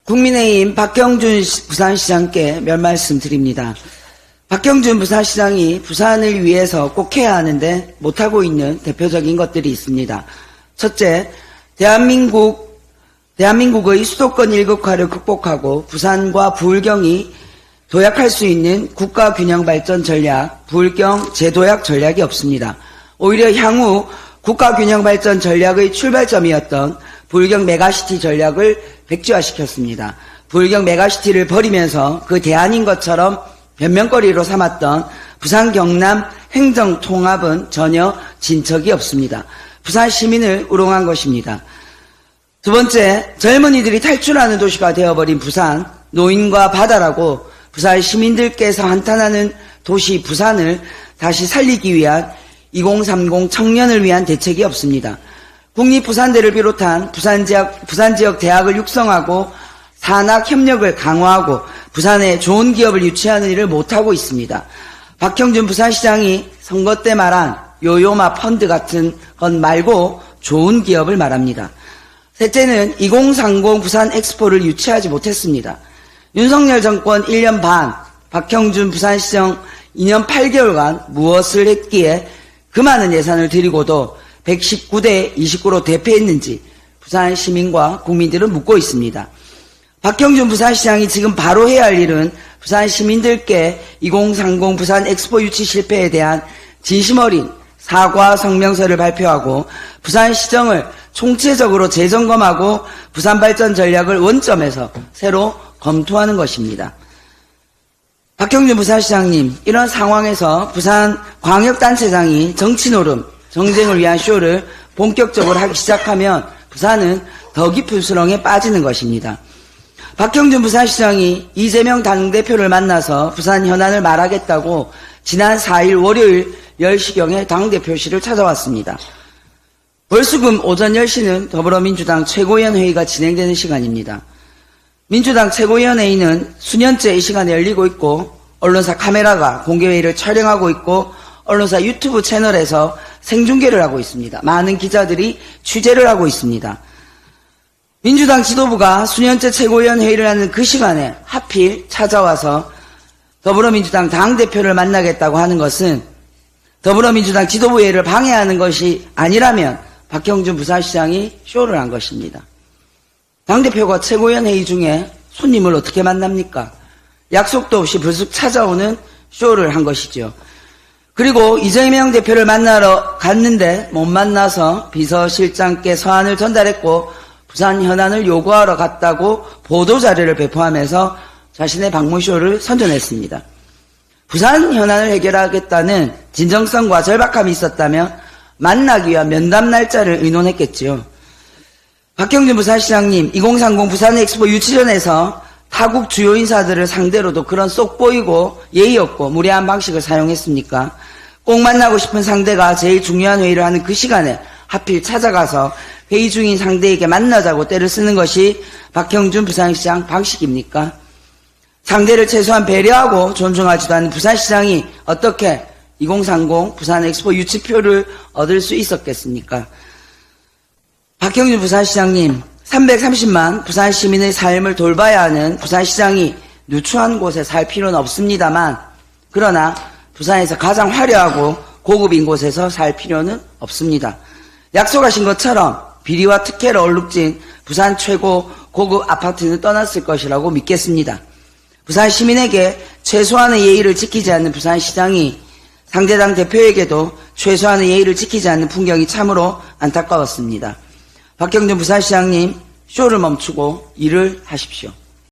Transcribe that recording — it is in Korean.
국민의힘 박형준 부산시장께 몇 말씀 드립니다. 박형준 부산시장이 부산을 위해서 꼭 해야 하는데 못하고 있는 대표적인 것들이 있습니다. 첫째, 대한민국의 수도권 일극화를 극복하고 부산과 부울경이 도약할 수 있는 국가균형발전 전략, 부울경 재도약 전략이 없습니다. 오히려 향후 국가균형발전 전략의 출발점이었던 부울경 메가시티 전략을 백지화시켰습니다. 부울경 메가시티를 버리면서 그 대안인 것처럼 변명거리로 삼았던 부산 경남 행정통합은 전혀 진척이 없습니다. 부산 시민을 우롱한 것입니다. 두 번째, 젊은이들이 탈출하는 도시가 되어버린 부산, 노인과 바다라고 부산 시민들께서 한탄하는 도시 부산을 다시 살리기 위한 2030 청년을 위한 대책이 없습니다. 국립부산대를 비롯한 부산 지역 대학을 육성하고 산학 협력을 강화하고 부산에 좋은 기업을 유치하는 일을 못하고 있습니다. 박형준 부산시장이 선거 때 말한 요요마 펀드 같은 것 말고 좋은 기업을 말합니다. 셋째는 2030 부산 엑스포를 유치하지 못했습니다. 윤석열 정권 1년 반, 박형준 부산시장 2년 8개월간 무엇을 했기에 그 많은 예산을 들이고도 119대 29로 대패했는지 부산 시민과 국민들은 묻고 있습니다. 박형준 부산시장이 지금 바로 해야 할 일은 부산 시민들께 2030 부산 엑스포 유치 실패에 대한 진심 어린 사과 성명서를 발표하고 부산시정을 총체적으로 재점검하고 부산 발전 전략을 원점에서 새로 검토하는 것입니다. 박형준 부산시장님, 이런 상황에서 부산 광역단체장이 정치 노름, 정쟁을 위한 쇼를 본격적으로 하기 시작하면 부산은 더 깊은 수렁에 빠지는 것입니다. 박형준 부산시장이 이재명 당대표를 만나서 부산 현안을 말하겠다고 지난 4일 월요일 10시경에 당대표실을 찾아왔습니다. 월수금 오전 10시는 더불어민주당 최고위원회의가 진행되는 시간입니다. 민주당 최고위원회의는 수년째 이 시간에 열리고 있고 언론사 카메라가 공개회의를 촬영하고 있고 언론사 유튜브 채널에서 생중계를 하고 있습니다. 많은 기자들이 취재를 하고 있습니다. 민주당 지도부가 수년째 최고위원회의를 하는 그 시간에 하필 찾아와서 더불어민주당 당대표를 만나겠다고 하는 것은 더불어민주당 지도부회의를 방해하는 것이 아니라면 박형준 부산시장이 쇼를 한 것입니다. 당대표가 최고위원회의 중에 손님을 어떻게 만납니까? 약속도 없이 불쑥 찾아오는 쇼를 한 것이죠. 그리고 이재명 대표를 만나러 갔는데 못 만나서 비서실장께 서한을 전달했고 부산 현안을 요구하러 갔다고 보도자료를 배포하면서 자신의 방문쇼를 선전했습니다. 부산 현안을 해결하겠다는 진정성과 절박함이 있었다면 만나기 위한 면담 날짜를 의논했겠지요. 박형준 부산시장님, 2030 부산 엑스포 유치전에서 타국 주요 인사들을 상대로도 그런 쏙 보이고 예의 없고 무례한 방식을 사용했습니까? 꼭 만나고 싶은 상대가 제일 중요한 회의를 하는 그 시간에 하필 찾아가서 회의 중인 상대에게 만나자고 때를 쓰는 것이 박형준 부산시장 방식입니까? 상대를 최소한 배려하고 존중하지도 않는 부산시장이 어떻게 2030 부산 엑스포 유치표를 얻을 수 있었겠습니까? 박형준 부산시장님, 330만 부산 시민의 삶을 돌봐야 하는 부산시장이 누추한 곳에 살 필요는 없습니다만, 그러나 부산에서 가장 화려하고 고급인 곳에서 살 필요는 없습니다. 약속하신 것처럼 비리와 특혜를 얼룩진 부산 최고 고급 아파트는 떠났을 것이라고 믿겠습니다. 부산 시민에게 최소한의 예의를 지키지 않는 부산시장이 상대당 대표에게도 최소한의 예의를 지키지 않는 풍경이 참으로 안타까웠습니다. 박형준 부산시장님, 쇼를 멈추고 일을 하십시오.